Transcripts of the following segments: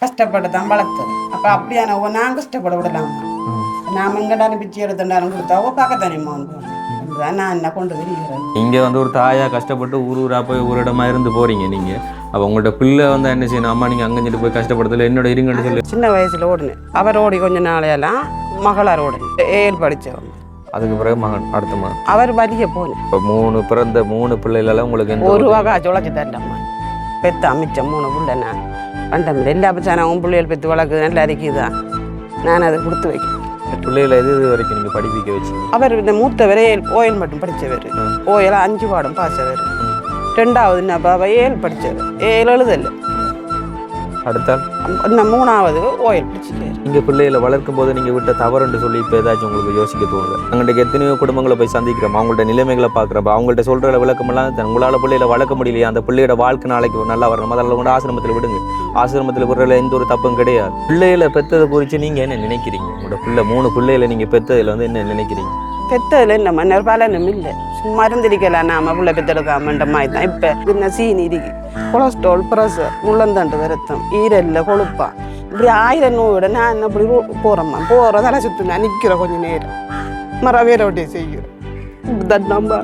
கஷ்டப்பட்டு தான் வளர்த்தது. அப்போ அப்படியான நான் கஷ்டப்பட விடலாமா? நாம எங்கடாலும் பிச்சை எடுத்துட்டாலும் கொடுத்தா பார்க்கத்தானேம்மா வந்து நான் என்ன கொண்டு வருகிறேன். இங்கே வந்து ஒரு தாயாக கஷ்டப்பட்டு ஊரா போய் ஒரு இடமா இருந்து போறீங்க நீங்கள். அப்போ உங்கள்கிட்ட பிள்ளை வந்து என்ன செய்யணும், அம்மா நீங்கள் அங்கே போய் கஷ்டப்படுறதுல என்னோட இருங்கன்னு சொல்லி சின்ன வயசில் ஓடுனேன். அவர் ஓடி கொஞ்ச நாளையெல்லாம் மகளார் ஓடுனேன். 7 படித்தவங்க. அதுக்கு பிறகு மகன் அடுத்த மகன் அவர் வலிய போனேன். இப்போ பிறந்த 3 பிள்ளைகளெல்லாம் உங்களுக்கு எந்த ஒரு வகை சுழச்சி தரண்டம்மா பெற்ற அமைச்ச 3 பிள்ளை நான் கண்டமில்லை. எல்லா பச்சானவும் பிள்ளைகள் பெற்று வளர்க்குது நல்லா அரிக்குதான். நான் அதை கொடுத்து வைக்கிறேன். பிள்ளைகளை எது வரைக்கும் நீங்கள் படிப்பிக்க வச்சு? அவர் இந்த மூத்தவரே ஓயல் மட்டும் படித்தவர். ஓயல் 5 பாடம் பாசவர். 2வது என்ன பாபா 7 படித்தவர். 7 எழுதல. அடுத்த இன்னும் 3வது ஓயல் படிச்சுட்டார். நீங்கள் பிள்ளைகளை வளர்க்கும் போது நீங்கள் விட்ட தவறுன்னு சொல்லி இப்போ ஏதாச்சும் உங்களுக்கு யோசிக்க தோணுது? அங்கிட்ட எத்தனையோ குடும்பங்களை போய் சந்திக்கிறோம், அவங்கள்ட்ட நிலைமைகளை பார்க்குறப்ப அவங்கள்ட்ட சொல்கிற விளக்கமெல்லாம் உங்களால் பிள்ளைகளை வளர்க்க முடியலையா, அந்த பிள்ளையோட வாழ்க்கை நாளைக்கு நல்லா வரணும், அதில் கூட ஆசிரமத்தில் விடுங்க. ஆசிரமத்தில் விடுறதுல எந்த ஒரு தப்பும் கிடையாது. பிள்ளைகளை பெற்றதை குறித்து நீங்கள் என்ன நினைக்கிறீங்க? உங்களோட 3 பிள்ளைகளை நீங்கள் பெற்றதில் வந்து என்ன நினைக்கிறீங்க? பெற்றதில் என்ன மன்னர் பலனும் இல்லை. சும்மா இருந்திருக்கலாம் நாம பிள்ளை பெற்றெடுக்காமன்ற மாதிரி தான். இப்போ என்ன சீனி இருக்கு, கொலஸ்ட்ரால், ப்ரெஷர், முள்ளந்தண்டு வருத்தம், ஈரல்ல கொழுப்பா, இப்படி 1000 நோயோட நான் என்ன இப்படி போகிறோம்மா போகிறதால சுற்று நான் நிற்கிறேன் கொஞ்சம் நேரம் மர வேற ஒட்டியே செய்கிறேன். தட்டம்பா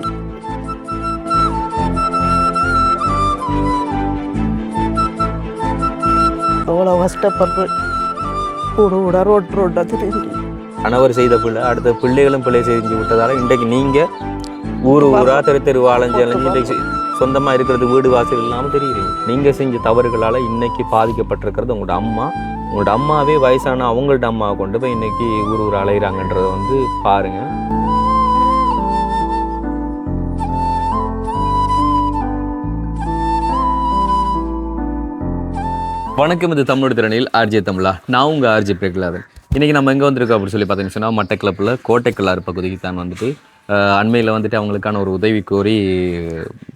அவ்வளோ கஷ்டப்படுற கூட ரோட்டா தெரிஞ்சு கணவர் செய்த பிள்ளை அடுத்த பிள்ளைகளும் பிள்ளை செஞ்சு விட்டதால இன்றைக்கு நீங்கள் ஊரா தெரு அலைஞ்சு இன்றைக்கு சொந்தமாக இருக்கிறது வீடு வாசல் இல்லாமல் தெரியுறீங்க. நீங்கள் செஞ்ச தவறுகளால் இன்னைக்கு பாதிக்கப்பட்டிருக்கிறது உங்களோட அம்மா. உங்களோட அம்மாவே வயசான அவங்கள்ட்ட அம்மாவை கொண்டு போய் இன்னைக்கு ஊர் அலைகிறாங்கன்றதை வந்து பாருங்கள். வணக்கம், இது தமிழோட திறனில் ஆர்ஜே தமிழா. நான் உங்கள் ஆர்ஜே பிரகலாதன். இன்றைக்கி நம்ம எங்கே வந்திருக்கோம் அப்படின்னு சொல்லி பார்த்தீங்கன்னு சொன்னால் மட்டக்களப்பில் கோட்டைக்கல்லாறு பகுதிக்கு தான் வந்துட்டு அண்மையில் வந்துட்டு அவங்களுக்கான ஒரு உதவி கோரி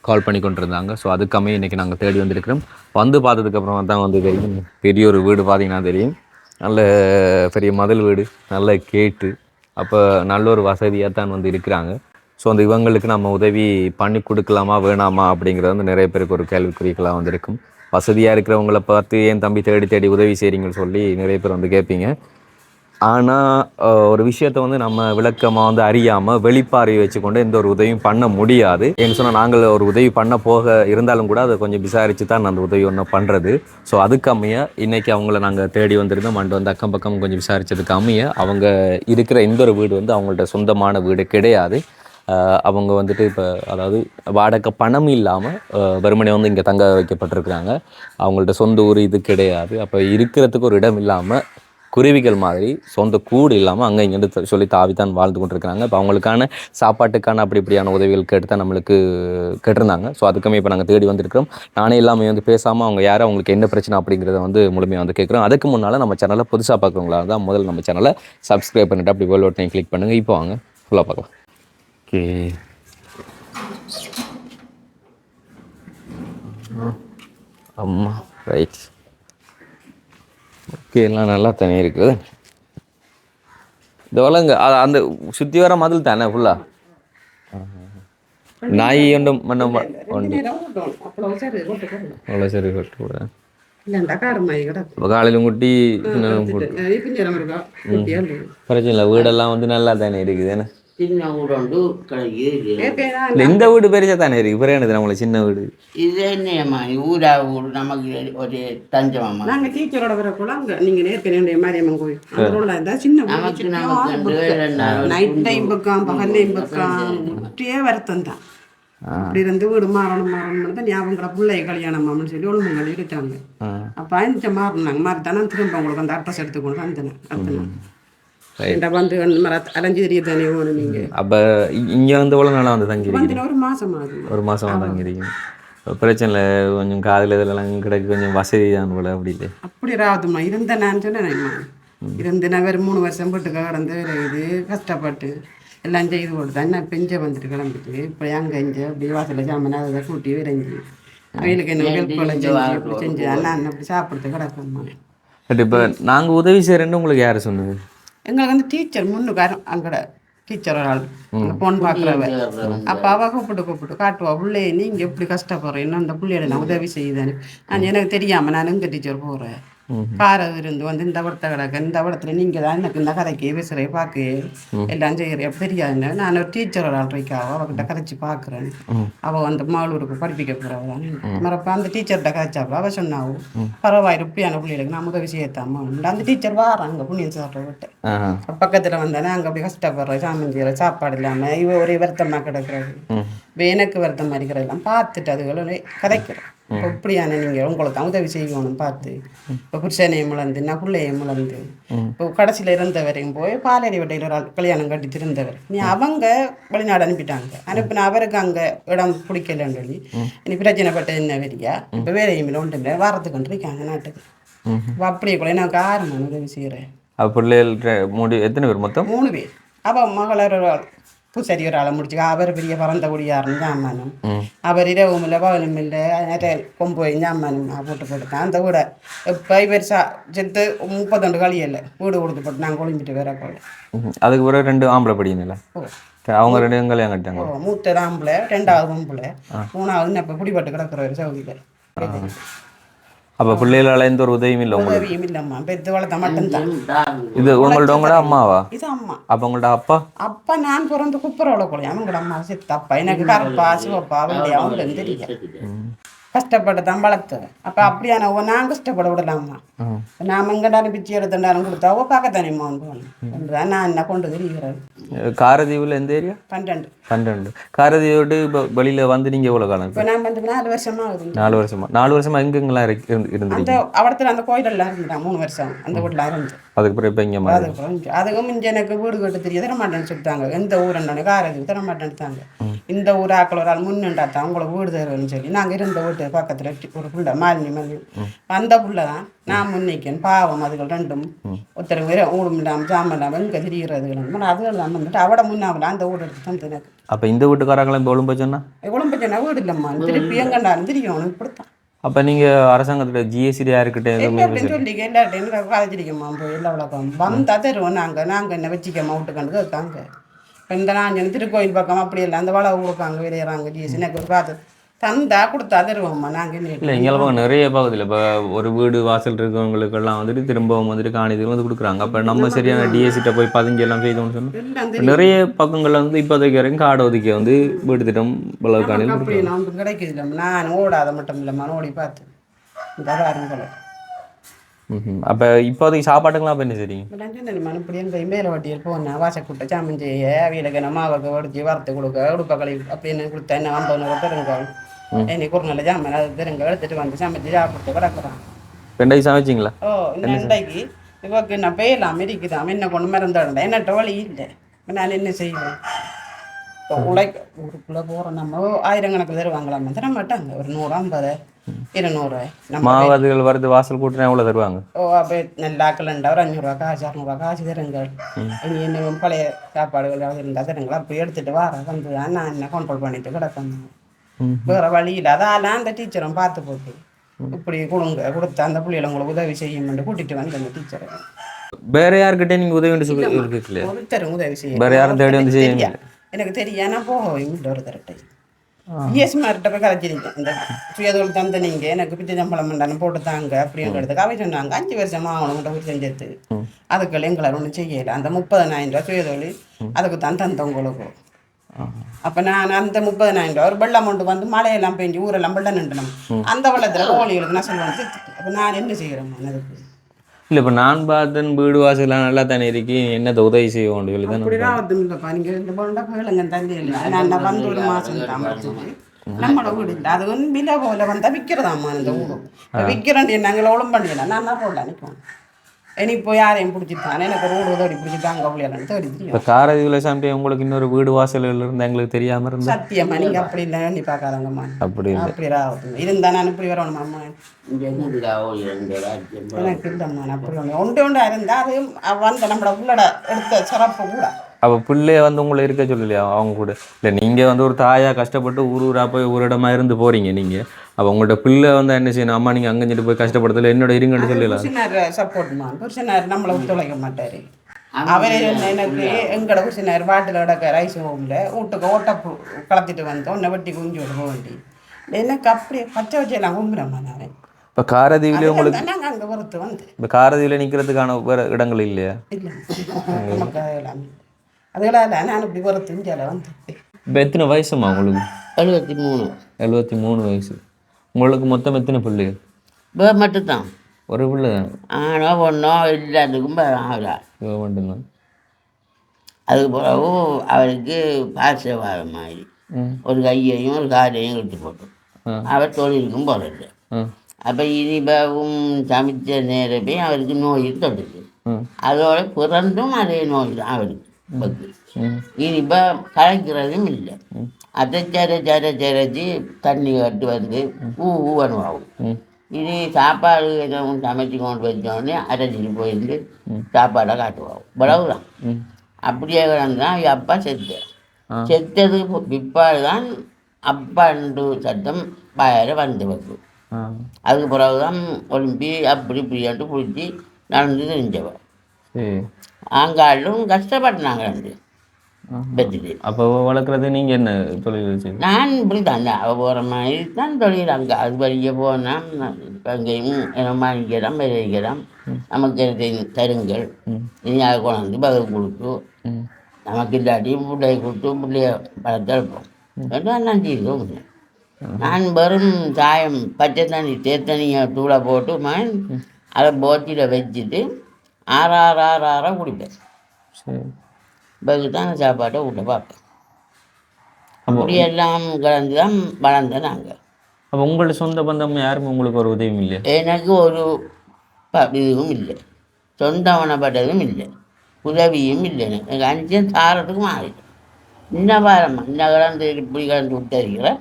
கால் பண்ணி கொண்டிருந்தாங்க. ஸோ அதுக்காமே இன்றைக்கி நாங்கள் தேடி வந்திருக்கிறோம். வந்து பார்த்ததுக்கப்புறம் தான் வந்து தெரியும், பெரிய ஒரு வீடு பார்த்தீங்கன்னா தெரியும், நல்ல பெரிய மதில் வீடு, நல்ல கேட்டு, அப்போ நல்ல ஒரு வசதியாக தான் வந்து இருக்கிறாங்க. ஸோ அந்த இவங்களுக்கு நம்ம உதவி பண்ணி கொடுக்கலாமா வேணாமா அப்படிங்கிறது வந்து நிறைய பேருக்கு ஒரு கேள்விக்குறிகளாக வந்திருக்கும். வசதியாக இருக்கிறவங்கள பார்த்து ஏன் தம்பி தேடி உதவி செய்கிறீங்கன்னு சொல்லி நிறைய பேர் வந்து கேட்பீங்க. ஆனால் ஒரு விஷயத்தை வந்து நம்ம விளக்கமாக வந்து அறியாமல் வெளிப்பார்வை வச்சுக்கொண்டு எந்த ஒரு உதவியும் பண்ண முடியாது. ஏன்னு சொன்னால் நாங்கள் ஒரு உதவி பண்ண போக இருந்தாலும் கூட அதை கொஞ்சம் விசாரித்து தான் அந்த உதவி ஒன்று பண்ணுறது. ஸோ அதுக்கு அமைய இன்றைக்கி அவங்கள நாங்கள் தேடி வந்திருந்தோம். அண்டு வந்து அக்கம் பக்கம் கொஞ்சம் விசாரித்ததுக்கு அமைய அவங்க இருக்கிற இந்த ஒரு வீடு வந்து அவங்கள்ட்ட சொந்தமான வீடு கிடையாது. அவங்க வந்துட்டு இப்போ அதாவது வாடகை பணம் இல்லாமல் வெறுமனே வந்து இங்கே தங்க வைக்கப்பட்டிருக்கிறாங்க. அவங்கள்ட்ட சொந்த ஊர் இது கிடையாது. அப்போ இருக்கிறதுக்கு ஒரு இடம் இல்லாமல் குருவிகள் மாதிரி சொந்த கூடு இல்லாமல் அங்கே இங்கேருந்து சொல்லி தாவித்தான் வாழ்ந்து கொண்டிருக்கிறாங்க. இப்போ அவங்களுக்கான சாப்பாட்டுக்கான இப்படியான உதவிகள் கேட்டு தான் நம்மளுக்கு கேட்டிருந்தாங்க. ஸோ அதுக்குமே இப்போ நாங்கள் தேடி வந்திருக்கிறோம். நானே எல்லாமே வந்து பேசாமல் அவங்க யார், அவங்களுக்கு என்ன பிரச்சனை அப்படிங்கிறத வந்து முழுமையாக வந்து கேட்குறோம். அதுக்கு முன்னால் நம்ம சேனலை புதுசாக பார்க்குறவங்களா தான் முதல்ல நம்ம சேனலை சப்ஸ்கிரைப் பண்ணிவிட்டு அப்படி பெல் பட்டனை கிளிக் பண்ணுங்கள். இப்போ வாங்க ஃபுல்லாக பார்க்கலாம். ஓகே, அம்மா ரைட். ஓகே, எல்லாம் நல்லா தானே இருக்குது. இந்த வளங்க அந்த சுற்றி வர மதில் தானே ஃபுல்லாக நாய் ஒன்றும் மண்ணம் ஒன்று அவ்வளோ சரி கொட்டு கூட காலையிலும் குட்டி பிரச்சனை இல்லை. வீடெல்லாம் வந்து நல்லா தானே இருக்குது. ஏன்னா இந்த வீடு பெருசா தானே இருக்கு. பிறகு என்னது நம்மள சின்ன வீடு இது என்னம்மா ஊரா ஊர் நமக்கு ஒரு தஞ்சமாமா. நாங்கள் டீச்சரோட வரக்குள்ள அங்கே நீங்கள் நேர்கனே மாரியம்மன் கோயில் அதோட இருந்தால் சின்ன நைட் டைம் பக்கம் பகல் டைம் பக்கம் முட்டியே வருத்தம் தான். அப்படி இருந்து வீடு மாறணும் தான் ஞாபகங்களை பிள்ளை கல்யாணம்னு சொல்லி ஒழுங்குங்கள் இருக்காங்க. அப்போ அஞ்சு மாறினாங்க. மாறித்தானே திரும்ப உங்களுக்கு அந்த அட்ரஸ் எடுத்துக்கொண்டு வந்தேன். வந்து அலைஞ்சு தெரியுதானே நீங்க. அப்போ இங்கே வந்து எவ்வளோ நாளாக வந்து தங்கிருக்கீங்க? ஒரு மாதம் ஆகுது. ஒரு மாதம் தங்கிருக்கீங்க. பிரச்சனை இல்லை, கொஞ்சம் காதில் இதெல்லாம் கிடைக்கு கொஞ்சம் வசதி தான் போல. அப்படி இல்லை அப்படி ராதுமா இருந்தேன் நான் சொன்னேன்மா. இருந்து நான் வேறு 3 வருஷம் போட்டு கடந்து இது கஷ்டப்பட்டு எல்லாம் செய்து கொடுத்தா என்ன பெஞ்ச வந்துட்டு கிளம்பிட்டு இப்போ அங்கே இஞ்சு அப்படி வாசலில் சாமான் அதை கூட்டி விரைஞ்சி அவங்களுக்கு என்ன ஹெல்ப் செஞ்சு அண்ணன் அப்படி சாப்பிடுறது கிடக்குமா. பட் இப்போ நாங்கள் உதவி செய்கிறேன்னு உங்களுக்கு யார் சொன்னது? எங்களுக்கு வந்து டீச்சர் முன்னுக்காரம் அங்கட டீச்சர் ஒரு ஆள் பொண்ணு பார்க்குறவ. அப்போ அவள் கூப்பிட்டு காட்டுவா பிள்ளை நீங்கள் எப்படி கஷ்டப்படுறேன் இன்னும் அந்த பிள்ளையோட நான் உதவி செய்யுதானே. நான் எனக்கு தெரியாமல் நான் எங்கள் டீச்சர் போகிறேன் காரை இருந்து வந்து இந்த படத்தை கிடக்க இந்த படத்துல நீங்க தான் எனக்கு இந்த கதைக்கு விசிறை பார்க்க எல்லாம் செய்யறேன் அப்படி தெரியாதுன்னு நான் ஒரு டீச்சர் ஒரு ஆள்றைக்காவோ அவகிட்ட கதைச்சு பார்க்குறேன். அவள் வந்து மாலூருக்கு படிப்பிக்க போகிறவ தான் மறப்ப அந்த டீச்சர்கிட்ட கதைச்சாப்பா அவள் சொன்னாவும் பரவாயில்ல இப்படியான பிள்ளைகளுக்கு நான் உதவி செய்யத்தாமா அந்த டீச்சர் வாராங்க புண்ணியம் சாப்பிட்ற விட்டு பக்கத்தில் வந்தானே அங்கே அப்படி கஷ்டப்படுற சாமன் செய்கிற சாப்பாடு இல்லாமல் இவ ஒரே வருத்தமாக கிடக்கிறது எனக்கு வருத்தமாக இருக்கிறதெல்லாம் பார்த்துட்டு அதுகளை கதைக்கிறேன். இப்போ இப்படியான நீங்கள் உங்களுக்கு தான் உதவி செய்யணும் பார்த்து இப்போ புருஷனையும் முளந்து நான் பிள்ளையும் முளந்து இப்போ கடைசியில் இருந்தவரையும் போய் பாலடி வட்டையில் ஒரு ஆள் கல்யாணம் கட்டி திருந்தவர் நீ அவங்க வெளிநாடு அனுப்பிட்டாங்க அனுப்பின அவருக்கு அங்கே இடம் பிடிக்கலன்னு சொல்லி இனி பிரச்சனைப்பட்ட என்ன வரியா இப்போ வேலையும் இல்லை ஒன்று இல்லை வாரத்துக்கு இருக்காங்க நாட்டுக்கு இப்போ அப்படியே கூட நான் காரணம் உதவி செய்கிறேன். பிள்ளைகள் எத்தனை பேர் மொத்தம்? 3 பேர். அவள் மகளர் பூசரி ஒரு ஆளை முடிச்சு அவர் பெரிய பறந்த குடியாருன்னு ஜாமானும் அவர் இரவும் இல்லை பகலும் இல்லை நிறைய கொம்பு ஜாமானும் போட்டு போட்டுதான் அந்த வீடை இப்போ பெருசா செத்து 32 களியல்ல வீடு கொடுத்து போட்டு நாங்கள் ஒளிஞ்சிட்டு வேற போல. அதுக்கு பிறகு 2 ஆம்பளை படிக்கல அவங்க 2 கல்யாணம் கட்டாங்க. மூத்த ஆம்பளை 2வது பொம்பளை 3வது இப்போ பிடிபட்டு கிடக்குற ஒரு சவுதியில். அப்போ பிள்ளைகளால் எந்த ஒரு உதவியும் இல்லை? உதவியும் இல்லைம்மா பெத்து வளர்த்த மட்டும்தான். இது உங்களோட அம்மாவா? இது அம்மா. அப்போ உங்களோட அப்பா? அப்பா நான் பிறந்து குப்பரோட கூட அவங்களோட அம்மா செத்து அப்பா எனக்கு கருப்பா சிவப்பா வெள்ளையா அவங்களுக்கு தெரியும் கஷ்டப்பட்டு தான் வளர்த்தவன். அப்போ அப்படியான நான் கஷ்டப்பட விடலாமா நாம எங்கடாலும் பிச்சு எடுத்துட்டாலும் கொடுத்தா பார்க்கத்தானேம்மா வந்து நான் என்ன கொண்டு தெரிகிறேன். காரதீவில் எந்த ஏரியா? 12. காரதீவை விட்டு இப்போ வெளியில் வந்து நீங்கள் எவ்வளோ காலம்? இப்போ நான் வந்து 4 வருஷமா ஆகுது. 4 வருஷமா? 4 வருஷமா எங்கெங்கெல்லாம் இருந்தது? அந்த அவடத்தில் அந்த கோயிலெல்லாம் இருந்துட்டான் 3 வருஷம் அந்த வீட்டில் இருந்து. அதுக்கப்புறம் இப்போ இங்கே அதுக்கும் இங்கே எனக்கு வீடு கட்டு தெரிய தரமாட்டேன்னு சொல்லிட்டாங்க. எந்த ஊருன்னு காரதீவு தரமாட்டேன்ட்டாங்க. இந்த ஊர் ஆக்கள் ஒரு ஆள் முன்னுண்டாத்தான் அவங்கள வீடு தருவேன்னு சொல்லி நாங்கள் இருந்த வீட்டு பக்கத்தில் ஒரு புள்ள மாலினி அந்த புள்ள தான் நான் முன்னிக்கேன் பாவம் அதுகள் 2ம் ஒருத்தர் வேற ஊடும் இல்லாமல் ஜாமம் இல்லாமல் இங்கே திரிகிறதுகள் அதுகள் தான் வந்துட்டு அவட முன்னாவில் அந்த வீடு எடுத்து தந்து எனக்கு. அப்போ இந்த வீட்டுக்காரங்களும் இப்போ ஒழும்பச்சோன்னா வீடு இல்லைம்மா திருப்பி எங்கண்டாலும் திரிக்கணும் இப்படித்தான். அப்போ நீங்கள் அரசாங்கத்தில் ஜிஎஸ்டி யாருக்கிட்ட அப்படின்னு சொல்லி எல்லாட்டையும் கதைச்சிருக்கோம்மா போய் எல்லா விளக்கம் வந்தால் தருவோம் நாங்கள் என்ன வச்சிக்கம்மா விட்டுக்கண்டு கேட்காங்க. இப்போ இந்த நான் திருக்கோயில் பக்கம் அப்படி இல்லை அந்த வளவு கொடுப்பாங்க விளையாடுறாங்க ஜிஎஸ்டி எனக்கு ஒரு பார்த்து தந்தா கொடுத்தா தருவோம்மா நாங்கள். இல்லை இங்கெல்லாம் நிறைய பகுதியில் இப்போ ஒரு வீடு வாசல் இருக்கவங்களுக்கெல்லாம் வந்துட்டு திரும்பவும் வந்துட்டு காணிதுகள் வந்து கொடுக்குறாங்க. அப்போ நம்ம சரியான டிஎஸ்சிட்ட போய் பதுங்கி எல்லாம் செய்தோம்னு சொன்னோம். நிறைய பக்கங்களில் வந்து இப்போதைக்கு வரைக்கும் காடு ஒதுக்கி வந்து வீடு திட்டம் இவ்வளவு காணி நமக்கு கிடைக்குது இல்லை நான் ஓடாத மட்டும் இல்லைம்மா ஓடி பார்த்து இந்த வாரங்களை. அப்போ இப்போதைக்கு சாப்பாட்டுக்கெல்லாம் அப்போ என்ன சரிங்க? இப்படி எங்கள் மேலே வட்டியில் போனேன் வாசக்கூட்ட சாமன் செய்ய அவியலுக்கு மாவுக்கு உடச்சி வறுத்து கொடுக்க உடுப்பக்களி அப்படின்னு கொடுத்தா என்ன 50 பெருங்கால் இன்னைக்கு ஒரு நல்ல ஜாமன் அது பெருங்க எடுத்துட்டு வந்து சமைச்சு சாப்பிட்டு கிடக்குறான். 2 சமைச்சிங்களா? இன்றைக்கு இவக்கு நான் பெயலாம் இருக்குதான் என்ன கொண்டு மறந்துடல என்னட்ட வழி இல்லை நான் என்ன செய்வேன். இப்போ ஊருக்குள்ளே போகிறோம் நம்ம 1000 கணக்கில் தருவாங்களாம்மா தர மாட்டாங்க ஒரு 150 200 மாவதுகள் வருது வாசல் கூட்டினா எவ்வளோ தருவாங்க? அப்போ நல்லா கிளண்டா ஒரு 500 காசு 600 காசு தருங்கள். இனி என்ன பழைய சாப்பாடுகள் இருந்தால் தருங்கள் அப்படி எடுத்துகிட்டு வர வந்து நான் என்ன கண்ட்ரோல் பண்ணிட்டு கிடக்கணும் வேறு வழியில் அதெல்லாம் அந்த டீச்சரும் பார்த்து போட்டு இப்படி கொடுத்து அந்த பிள்ளைகளை உங்களுக்கு உதவி செய்யும் கூட்டிகிட்டு வந்து அந்த டீச்சரை வேற யாருக்கிட்டே நீங்கள் உதவி சொல்லி ஒருத்தரும் உதவி செய்ய வேறு யாரும் தேடி வந்து செய்ய எனக்கு தெரியானா போகும் ஒரு தரட்டை இஎஸ்மார்கிட்ட போய் கதைச்சிருக்கேன் இந்த சுயதொழில் தந்து நீங்கள் எனக்கு பிச்சை சம்பளம் பண்ணாலும் போட்டு தாங்க அப்படின்றதுக்கு அவை சொன்னாங்க 5 வருஷமா அவனுங்கிட்ட போய் செஞ்சது அதுக்கு எங்களால் ஒன்றும் செய்யலை அந்த 30,000 ரூபா சுயதொழில் அதுக்கு தான் தந்தவங்களுக்கு. அப்போ நான் அந்த 30,000 ரூபா ஒரு வெள்ள அமௌண்ட் வந்து மழையெல்லாம் பெஞ்சு ஊரெல்லாம் வெள்ளம் நின்றுணும் அந்த வெள்ளத்தில் கோழிகளுக்கு நான் சொல்லுவேன் அப்போ நான் என்ன செய்கிறேன் அதுக்கு இல்லை இப்போ நான் பார்த்தேன் வீடு வாசலாம் நல்லா தானே இருக்கு என்னத்தை உதவி செய்ய வேண்டிய அப்படிதான் இல்லைப்பா நீங்கள் இந்த போண்டா கேளுங்க தண்ணி இல்லை நான் வந்து ஒரு மாதம் தான் நம்மளோட வீடு இல்லை அது வந்து விலை போல வந்தால் விற்கிறதாம்மா இந்த ஊடு விற்கிறேன் நாங்கள் ஒழுங்கு பண்ணிடலாம் நான் தான் போடல நிற்போம் இனி இப்போ யாரையும் பிடிச்சிட்டான் எனக்கு ஒரு வீடு தேடி பிடிச்சிட்டாங்க அப்படியெல்லாம் தேடி இப்போ காரதீவில் சாப்பிட்டு உங்களுக்கு இன்னொரு வீடு வாசல் இருந்து எங்களுக்கு தெரியாமல் இருந்தால் சத்தியம்மா நீங்கள் அப்படி இல்லை எண்ணி பார்க்காதங்கம்மா அப்படி அப்படி இருந்தா நான் இப்படி வரணுமா அம்மா எனக்கு இல்லைம்மா அப்படி ஒன்று இருந்தால் அது வந்த நம்மளோட உள்ளட எடுத்த சிறப்பு கூட. அப்போ பிள்ளைய வந்து உங்களை இருக்க சொல்லலையா அவங்க கூட? இல்லை நீங்கள் வந்து ஒரு தாயாக கஷ்டப்பட்டு ஊராக போய் ஒரு இடமா இருந்து போகிறீங்க நீங்கள் அப்போ உங்கள்கிட்ட பிள்ளை வந்து என்ன செய்யணும் அம்மா நீங்கள் அங்கே போய் கஷ்டப்படுத்தல என்னோட இருங்கன்னு சொல்லலாம். புருஷனார் சப்போர்ட்மா புருஷனார் நம்மளை ஒத்துழைக்க மாட்டார். அவரே எனக்கு எங்களோட புருஷனார் வாட்டில் கிடக்க ரைஸ் ஹோமில் வீட்டுக்கு ஓட்டப்பு கலத்திட்டு வந்தோம் உன்னை வெட்டி குஞ்சு விட வேண்டி எனக்கு அப்படியே பச்சை வச்செல்லாம் கும்புறம்மா நான் இப்போ காரதீவிலே உங்களுக்கு நாங்கள் அங்கே பொறுத்து வந்து இப்போ காரதீவில் நிற்கிறதுக்கான வேறு இடங்கள் இல்லையா? இல்லை நமக்கு அதெல்லாம் நான் இப்படி பொறுத்து இந்தியாவில் வந்து இப்போ எத்தனை வயசுமா உங்களுக்கு? 73. 73 வயசு. உங்களுக்கு மொத்தம் எத்தனை பிள்ளைகள்? இப்போ மட்டும்தான் ஒரு பிள்ளை தான். ஆனோ பொண்ணோ எல்லாத்துக்கும் ஆகல. இவ மட்டும்தான். அதுக்கு பிறகு அவருக்கு பாசவாதம் மாதிரி ஒரு கையையும் ஒரு காலையும் இழுத்து போட்டோம். அவர் தொழிலுக்கும் போகிறது. அப்போ இனிப்பாவும் சமைச்ச நேரமே அவருக்கு நோய் தொட்டுச்சு. அதோட பிறந்தும் அதே நோய் தான் அவருக்கு பக்கு. இனிப்பா கலைக்கிறதும் இல்லை. அதை சிரைச்சி தண்ணி கட்டு வந்து ஊவனுவாகும். இது சாப்பாடு எதுவும் சமைச்சு கொண்டு வச்சோடனே அரைச்சிட்டு போயிருந்து சாப்பாடை காட்டுவாகும். இவ்வளவுதான். அப்படியே கிடந்தான் அப்பா செத்தது பிற்பாடு தான் அப்பாண்டு சத்தம் பாயரை வந்து வைக்கும். அதுக்கு பிறகுதான் ஒலிம்பி அப்படி இப்படியாட்டு பிடிச்சி நடந்து தெரிஞ்சவன். ஆங்காலும் கஷ்டப்பட்டாங்க ரெண்டு பெற்றுட்டு. அப்போ வளர்க்குறது நீங்கள் என்ன தொழில் வச்சு? நான் இப்படி தான் அவ போகிற மாதிரி தான் தொழில். அங்கே அது வழியே போனால் அங்கேயும் மாணிக்கலாம் விளைவிக்கலாம். நமக்கு தருங்கள் இனி அதை கொண்டாந்து பதில் கொடுத்து நமக்கு இல்லாட்டி பிள்ளைய கொடுத்து பிள்ளைய வளர்த்து எடுப்போம். நான் செய்தோம். நான் வெறும் சாயம் பச்சை தண்ணி தேத்தனியை தூளை போட்டு அதை போட்டியில் வச்சுட்டு ஆறாக குடிப்பேன். பிறகு தான் சாப்பாட்டை விட்ட பார்ப்பேன். அப்படியெல்லாம் கலந்து தான் வளர்ந்த நாங்கள். அப்போ உங்களோட சொந்த பந்தம் யாருமே உங்களுக்கு ஒரு உதவியும் இல்லையா? எனக்கு ஒரு இதுவும் இல்லை, சொந்தவனப்பட்டதும் இல்லை, உதவியும் இல்லை. எனக்கு 5 தாரத்துக்கும் மாறிட்டேன். இன்ன வாரம் இன்ன கலந்து இப்படி கலந்து விட்டுருக்கிற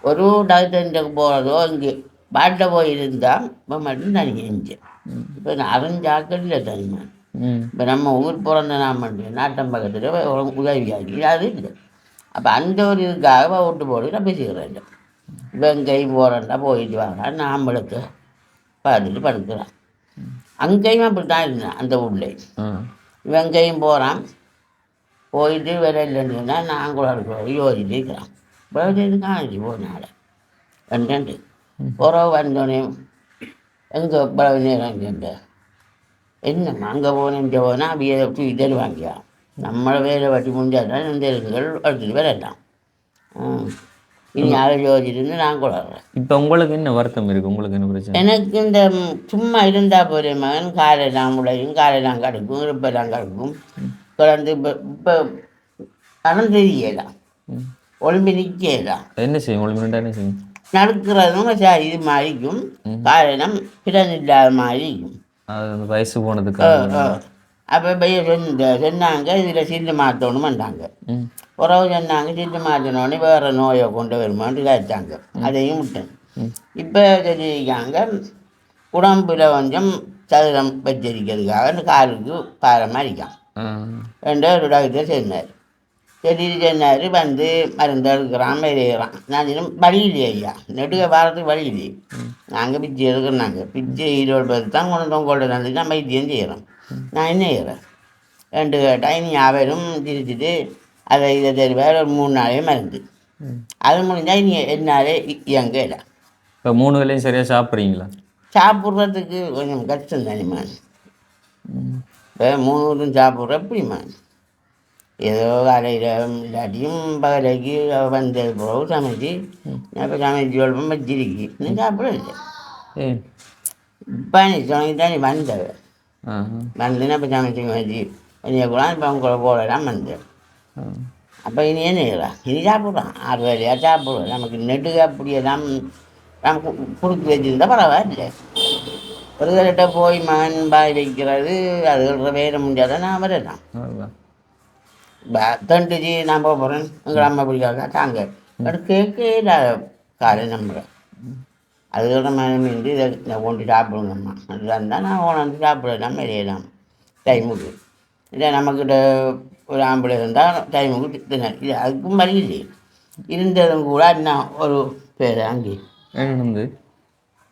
ஒரு டாக்டருக்கு போகிறதோ இங்கே பாட்டில் போய் இருந்தால் இப்போ மட்டும் தனியாக இருந்துச்சேன். இப்போ நான் அரைஞ்சாக்கள் இல்லை தனிமா. இப்போ நம்ம ஊர் பிறந்த நாம் நாட்டம் பக்கத்தில் உதவியாகி அது இல்லை. அப்போ அந்த ஒரு இதுக்காக விட்டு போட்டு நான் பேசிக்கிறேன். இப்போ எங்கேயும் போகிறேன்டா போயிட்டு வாங்க நான் படுத்து பார்த்துட்டு படுக்கிறேன். அங்கேயும் அப்படி தான் இருந்தேன் அந்த ஊரில். இவன் எங்கேயும் போகிறான் போயிட்டு வேலை இல்லைன்னு சொன்னால் நான் கூட இருக்கிறோம் யோசிச்சுட்டு இருக்கிறான். இப்போ காணிச்சு போனால ரெண்டு உறவு வந்தோடனே எங்கே இவ்வளவு நேரம் கேட்ட என்னம்மா அங்கே போனேன் இங்கே போனால் வீரை தூக்கி தருவாங்கியா. நம்மளை வேலை வட்டி முடிஞ்சாதான் இந்த இருக்குகள் எடுத்துகிட்டு வரலாம். இனி அதை யோசிச்சுட்டு நான் கூட வர்றேன். இப்போ உங்களுக்கு என்ன வருத்தம் இருக்குது? உங்களுக்கு என்ன பிரச்சனை? எனக்கு இந்த சும்மா இருந்தால் போகிற மகன் காலையெல்லாம் முளையும் காலையெல்லாம் கிடக்கும் இருப்பெல்லாம் கிடக்கும் கிடந்து இப்போ பணம் தெரியலாம் ஒளிம்பி நிற்கலாம். என்ன செய்யும்? ஒளிம்பி என்ன செய்யும்? நடக்கிறதும் இது மாதிரிக்கும் காரணம் பிறன் இல்லாத மாதிரிக்கும். அது வயசு போனதுக்கு அப்போ பைய சொன்னாங்க இதில் சில்லு மாற்றணும் வந்தாங்க. உறவு சொன்னாங்க சில்லு மாற்றினோடனே வேறு நோயை கொண்டு வருமானு கேட்டாங்க. அதையும் விட்டேன். இப்போ தெரிவிக்காங்க உடம்புல கொஞ்சம் சதுரம் வச்சிருக்கிறதுக்காக அந்த காலுக்கு பாரமாக இருக்கான். ஒரு டாக்டர் சொன்னார். செடியில் சொன்னார் வந்து மருந்து எடுக்கிறான் வெளியேறான். நான் வழி இல்லையே ஐயா நெடுக வாரத்துக்கு வழி இல்லையே. நாங்கள் பிச்சை எடுக்கிறோம். பிச்சை 20 பேர் தான் கொண்டு வந்து நான் வைத்தியம் செய்கிறோம். நான் என்ன செய்கிறேன் 2 கேட்டால் இனி அவரும் திரிச்சிட்டு அதை இதை தெரிவார். ஒரு 3 நாளே மருந்து அது முடிஞ்சால் இனி என்னாலே இயங்க இல்லை. இப்போ 3 வேளையும் சரியாக சாப்பிட்றீங்களா? சாப்பிட்றதுக்கு கொஞ்சம் கஷ்டம் தானேம்மா. இப்போ 3 சாப்பிட்ற எப்படிம்மா? ஏதோ காலையில் இல்லாட்டியும் பகலைக்கு வந்த பிறகு சமைச்சு இப்போ சமைச்சு குழப்பம் வச்சிருக்கு இன்னும் சாப்பிடல. இப்போ நீ சொன்னி தான் நீ வந்தவ வந்துன்னா இப்போ சமைச்சு வச்சு கொஞ்சம் கூட இப்போ அவங்க கூட போடலாம் வந்தேன். அப்போ இனி என்ன செய்யலாம்? இனி சாப்பிட்றான் 6 வேலையாக சாப்பிடுவோம். நமக்கு நெடுக அப்படியெல்லாம் நம்ம கொடுத்து வச்சுருந்தா பரவாயில்ல. ஒரு கரெக்டாக போய் மகன் பாய் வைக்கிறது அது வேற முடிஞ்சாதான் நான் வரலாம். தண்டுச்சு நான் போக போகிறேன் எங்கள் அம்மா பிடிக்காத தாங்க கேட்க காலை நம்புகிறேன். அதுக்கப்புறம் நம்ம இதை கொண்டு சாப்பிடுங்கம்மா அதுதான் இருந்தால் நான் கொண்டாந்து சாப்பிடலாம் வெளியலாம் டைமுக்கு. இல்லை நம்மக்கிட்ட ஒரு ஆம்பளை இருந்தால் டைமுக்கு தினம் இல்லை அதுக்கும் வழி இல்லை. இருந்ததும் கூட இன்னும் ஒரு பேர் அங்கே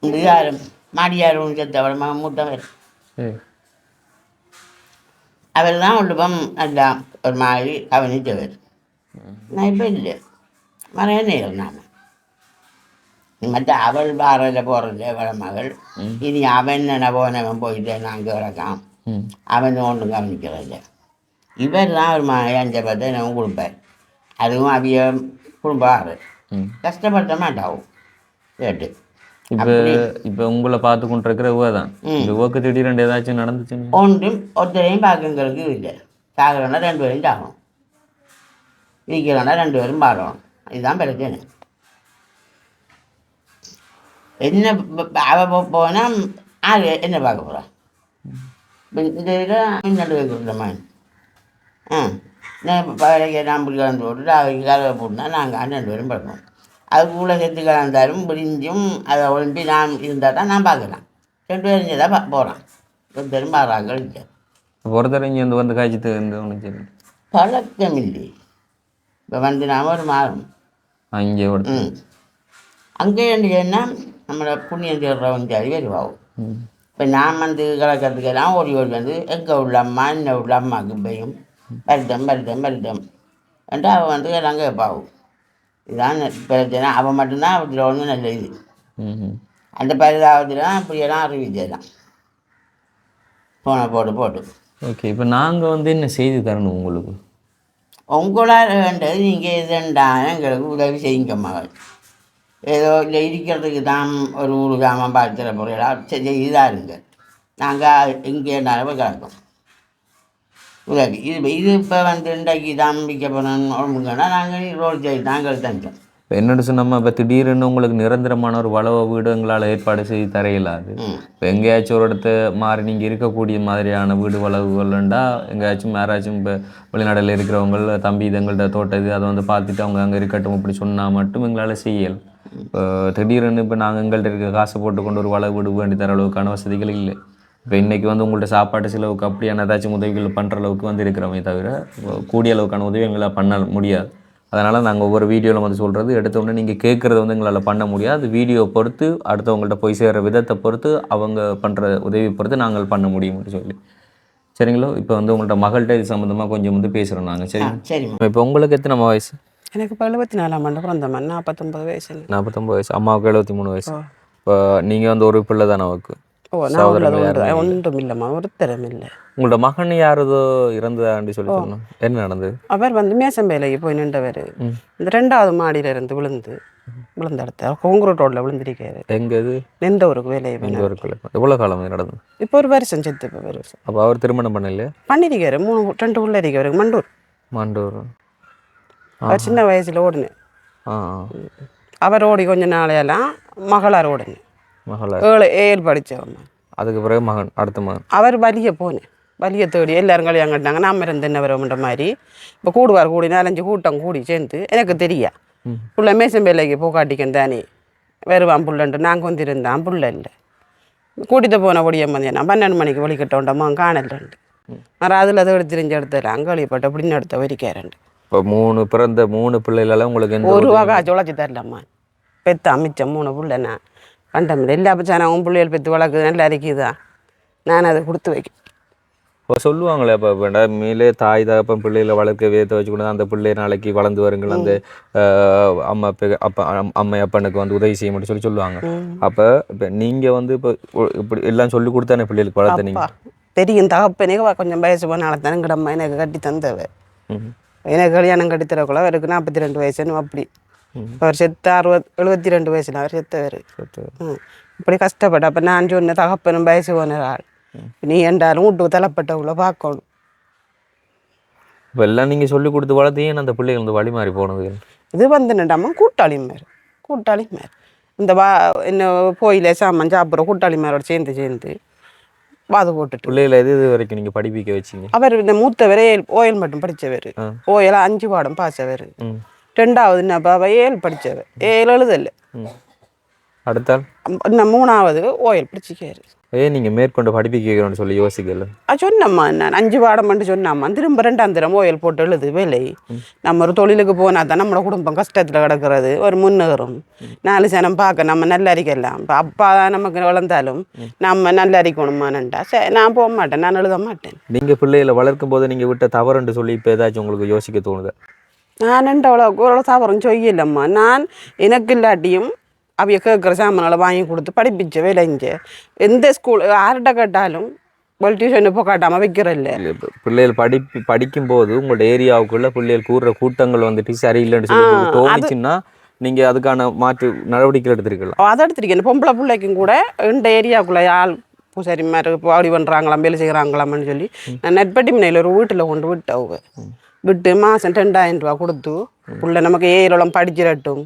இந்த யாரும் மாடியாரும் செத்தவளமா மூத்தவர் அவர் தான் உள்ளுபம் நல்லா ஒரு மாதிரி கவனித்தவர். நான் இப்போ இல்லை மறைய நேரம் நான் மற்ற அவள் பாறையில் போகிறது அவள மகள். இனி அவன் என்ன போனவன் போயிட்டு நாங்கள் கிடக்கான், அவன் ஒன்றும் கவனிக்கிறதில்ல. இவர் தான் ஒரு 5,000 நம்ம கொடுப்பார். அதுவும் அவிய குடும்பம் ஆறு கஷ்டப்படுத்த மாட்டாவும் கேட்டு. இப்போ உங்களை பார்த்து கொண்டு இருக்கிற தான் இந்த ஓக்கு திடீரெண்டு ஏதாச்சும் நடந்துச்சு? ஒன்றும் ஒருத்தரையும் பார்க்கங்களுக்கு இல்லை. சாகிறோன்னா 2 பேரும் சாகணும், இருக்கிறோன்னா 2 பேரும் பாடணும். இதுதான் பிரச்சனை. என்ன அவ போனால் ஆறு என்ன பார்க்க போகிறான்? இந்த இதில் முன்னாடி வைக்கிறோம்மா. நான் பிடிக்க கலந்து போட்டுட்டு அவைக்கு கலவை போட்டுனா நாங்கள் 2 பேரும் பார்க்கணும். அதுக்குள்ளே செத்து கலந்தாலும் பிரிஞ்சும் அதை ஒழும்பி நான் இருந்தால் தான் நான் பார்க்கலாம். 2 பேரும் தான் போகிறான். 2 பேரும் பார்க்குறாங்க இல்லை. ஒருத்தர் இங்கே வந்து காய்ச்சி ஒன்று பழக்கம் இல்லை. இப்போ வந்து நாம் ஒரு மாதம் அங்கே அங்கே என்ன நம்மளை புண்ணியம் தேடுறவங்க சரி வருவாகும். இப்போ நான் வந்து கலக்கிறதுக்கெல்லாம் ஓடி வந்து எங்கே உள்ள அம்மா என்ன உள்ள அம்மாவுக்கு பையும் வருத்தம் என்றால் அவள் வந்து எல்லாம் கேட்பாவும். இதுதான் பிரச்சனை. அவன் மட்டும்தான் அவற்றில் ஒன்றும் நல்ல இது. அந்த பரிதாபத்தில் தான் அப்படியெல்லாம் அறிவிச்சதான் போனை போட்டு. ஓகே, இப்போ நாங்கள் வந்து என்ன செய்து தரணும் உங்களுக்கு? உங்களால் வேண்டது நீங்கள் எதுண்டா எங்களுக்கு உதவி செய்யுங்க மகள். ஏதோ இல்லை இருக்கிறதுக்கு தான் ஒரு ஊரு கிராமம் பார்த்துற பொருளாக செய்தாக இருங்க. நாங்கள் எங்கே இருந்தாலும் கிடக்கும் உதவி. இது இப்போ வந்து இன்றைக்கு தான் விற்க போனோம் ஒழுங்குங்கன்னா நாங்கள் ரோடு சைடு நாங்கள் தந்தோம். இப்போ என்னென்னு சொன்னோம்மா, இப்போ திடீர்னு உங்களுக்கு நிரந்தரமான ஒரு வளவ வீடு எங்களால் ஏற்பாடு செய்து தரையில்லாது. இப்போ எங்கேயாச்சும் ஒரு இடத்த மாறி நீங்கள் இருக்கக்கூடிய மாதிரியான வீடு வளவுகள்ண்டா எங்கேயாச்சும் யாராச்சும் இப்போ வெளிநாட்டில் இருக்கிறவங்க தம்பி இது எங்கள்கிட்ட தோட்டம் இது அதை வந்து பார்த்துட்டு அவங்க அங்கே இருக்கட்டும் இப்படி சொன்னால் மட்டும் எங்களால் செய்யலாம். இப்போ திடீர்னு இப்போ நாங்கள் எங்கள்கிட்ட இருக்க காசை போட்டு கொண்டு ஒரு வளவு வீடு வேண்டி தர அளவுக்கான வசதிகள் இல்லை. இப்போ இன்றைக்கி வந்து உங்கள்கிட்ட சாப்பாட்டு செலவுக்கு அப்படியான ஏதாச்சும் உதவிகள் பண்ணுற அளவுக்கு வந்து இருக்கிறோமே தவிர கூடிய அளவுக்கான உதவி எங்களால் பண்ண முடியாது. அதனால் நாங்கள் ஒவ்வொரு வீடியோவில் வந்து சொல்கிறது எடுத்தோடனே நீங்கள் கேட்குறத வந்து எங்களால் பண்ண முடியாது. வீடியோ பொறுத்து அடுத்தவங்கள்ட்ட போய் சேர்கிற விதத்தை பொறுத்து அவங்க பண்ணுற உதவி பொறுத்து நாங்கள் பண்ண முடியும்னு சொல்லி சரிங்களோ. இப்போ வந்து உங்கள்கிட்ட மகள்கிட்ட இது சம்மந்தமாக கொஞ்சம் வந்து பேசுகிறோம் நாங்கள். சரி, இப்போ உங்களுக்கு எத்தனை வயசு? எனக்கு இப்போ 74ஆம் ஆண்டு பிறந்தம்மா. 49 வயசு. 49 வயசு. அம்மாவுக்கு 73 வயசு. இப்போ நீங்கள் வந்து ஒரு பிள்ளை தானே அவருக்கு? ஒன்றும் இல்லைம்மா, ஒருத்தரம் இல்லை. உங்களோட மகன் யாரதோ இறந்ததாண்டி சொல்லி சொன்னோம். என்ன நடந்தது? அவர் வந்து மேசம்பேலைக்கு போய் நின்றவர் இந்த 2வது மாடியில இருந்து விழுந்த இடத்த கோங்குரோட் ரோட்ல விழுந்திருக்காரு. எங்கது? நின்ற ஒரு வேலையை எவ்வளோ காலம் நடந்தது? இப்போ ஒரு வருஷம் செத்து. இப்போ ஒரு வருஷம். அப்போ அவர் திருமணம் பண்ணலையா? பண்ணிருக்காரு. 2 உள்ள இருக்கவருக்கு மண்டூர். அவர் சின்ன வயசுல ஓடுனேன். அவர் ஓடி கொஞ்ச நாளையெல்லாம் மகளார் ஓடுனேன். மகளார் 7 படித்தவம்மா. அதுக்கு பிறகு மகன் அடுத்த மகன் அவர் வலியை தேடி எல்லாரும் கல்யாணம் கட்டினாங்க. நாம் இருந்து என்ன வரவுன்ற மாதிரி இப்போ கூடுவார் கூடி 4-5 கூட்டம் கூடி சேர்ந்து எனக்கு தெரியா புள்ள மேசம்பேலைக்கு போக்காட்டிக்கன் தானே வருவான் புள்ளன்ட்டு நாங்கள் வந்து இருந்தான். புள்ள இல்லை கூட்டிகிட்டு போன பொடியம் வந்து நான் 12 மணிக்கு வலிக்கட்டோண்டம்மா காணலண்டு மறு அதில் அதை எடுத்து எடுத்துல அங்கே வழிபட்ட அப்படின்னு எடுத்த வரிக்காரண்டு. இப்போ 3 பிள்ளைகளால் உங்களுக்கு ஒரு வகை உழைச்சி தரலம்மா. பெத்த அமைச்சம் 3 பிள்ளை நான் கண்டமில்லை. எல்லா பச்சானும் பிள்ளைகள் பெற்று வளர்க்குது நல்லா இருக்குதா நான் அதை கொடுத்து வைக்க. இப்போ சொல்லுவாங்களே இப்போ வேண்டாம் மேலே தாய் தகப்பன் பிள்ளைகளை வளர்க்க விதத்தை வச்சுக்கொண்டு அந்த பிள்ளை நாளைக்கு வளர்ந்து வருங்கள் அந்த அம்மா அப்பனுக்கு வந்து உதவி செய்ய முடியும் சொல்லுவாங்க. அப்போ இப்போ நீங்கள் வந்து இப்போ இப்படி எல்லாம் சொல்லி கொடுத்தானே பிள்ளைகளுக்கு வளர்த்தனீங்க? தெரியும் தகப்பனே கொஞ்சம் வயசு போனால தானங்கடம்மா எனக்கு கட்டி தந்தவ. எனக்கு கல்யாணம் கட்டி தரக்குள்ள அவருக்கு 42 வயசுன்னு அப்படி. அவர் செத்த 72 வயசுல அவர் செத்தவர். இப்படி கஷ்டப்பட்ட அப்போ நான் சொன்ன தகப்பனும் வயசு போன ஆள் நீ என்றாலும் வீட்டுக்கு தலைப்பட்டவங்கள பார்க்கணும். இப்போ எல்லாம் நீங்கள் சொல்லி கொடுத்து வளர்த்தீங்க அந்த பிள்ளைகள் வந்து வழி மாறி போனது. இது வந்து என்னடாமா கூட்டாளி மாரி இந்த என்ன கோயில சாமான் சாப்பிட்ற கூட்டாளி மாரோட சேர்ந்து வாது போட்டுட்டு பிள்ளைகளை எது வரைக்கும் நீங்கள் படிப்பிக்க வச்சிங்க? அவர் இந்த மூத்தவர் ஓயல் மட்டும் படித்தவர். ஓயல் 5 பாடம் பாசவர். 2வது என்ன பாபா 7 படித்தவர். 7 எழுதல. அடுத்தால் இன்னும் 3வது ஓயல் படிச்சிக்காரு. நீங்கள் மேற்கொண்டு படிப்பிக்க வைக்கணும்னு சொல்லி யோசிக்கல? சொன்னம்மா நான் 5 பாடம் மட்டும் சொன்னாம்மா. திரும்ப 2ஆம் தரம் ஓயல் போட்டு எழுது வேலை. நம்ம ஒரு தொழிலுக்கு போனால் தான் நம்மளோட குடும்பம் கஷ்டத்தில் கிடக்கிறது ஒரு முன்னேறும். 4 ஜனம் பார்க்க நம்ம நல்லா இருக்கலாம். இப்போ அப்பா நமக்கு வளர்ந்தாலும் நம்ம நல்லா இருக்கணுமான்டா சரி நான் போக மாட்டேன், நான் எழுத மாட்டேன். நீங்கள் பிள்ளைகளை வளர்க்கும் போது நீங்கள் விட்ட தவறுன்னு சொல்லி இப்போ ஏதாச்சும் உங்களுக்கு யோசிக்க தோணுது? நான் ஓரளவு தவறும் செய்யலம்மா. நான் எனக்கு இல்லாட்டியும் அவைய கேட்குற சாமான்களை வாங்கி கொடுத்து படிப்பிச்சு விளைஞ்சு எந்த ஸ்கூல் யார்கிட்ட கேட்டாலும் டியூஷன் இப்போ காட்டாமல் வைக்கிறல்ல. பிள்ளைகள் படிக்கும்போது உங்களோட ஏரியாவுக்குள்ள பிள்ளைகள் கூடுற கூட்டங்கள் வந்துட்டு சரியில்லைன்னு சொல்லி உங்களுக்கு தோணுச்சுன்னா நீங்க அதுக்கான மாற்று நடவடிக்கை எடுத்திருக்கலாம். அதை எடுத்திருக்கேன். பொம்பளை பிள்ளைக்கும் கூட இந்த ஏரியாவுக்குள்ள ஆள் பூசாரி மாதிரி பாடி பண்ணுறாங்களாம் வேலை செய்கிறாங்களாம்னு சொல்லி நான் நெட்பட்டி முனையில் ஒரு வீட்டில் கொண்டு விட்டு அவங்க விட்டு மாதம் 2000 ரூபா கொடுத்து பிள்ளை நமக்கு ஏரோளம் படிச்சிடட்டும்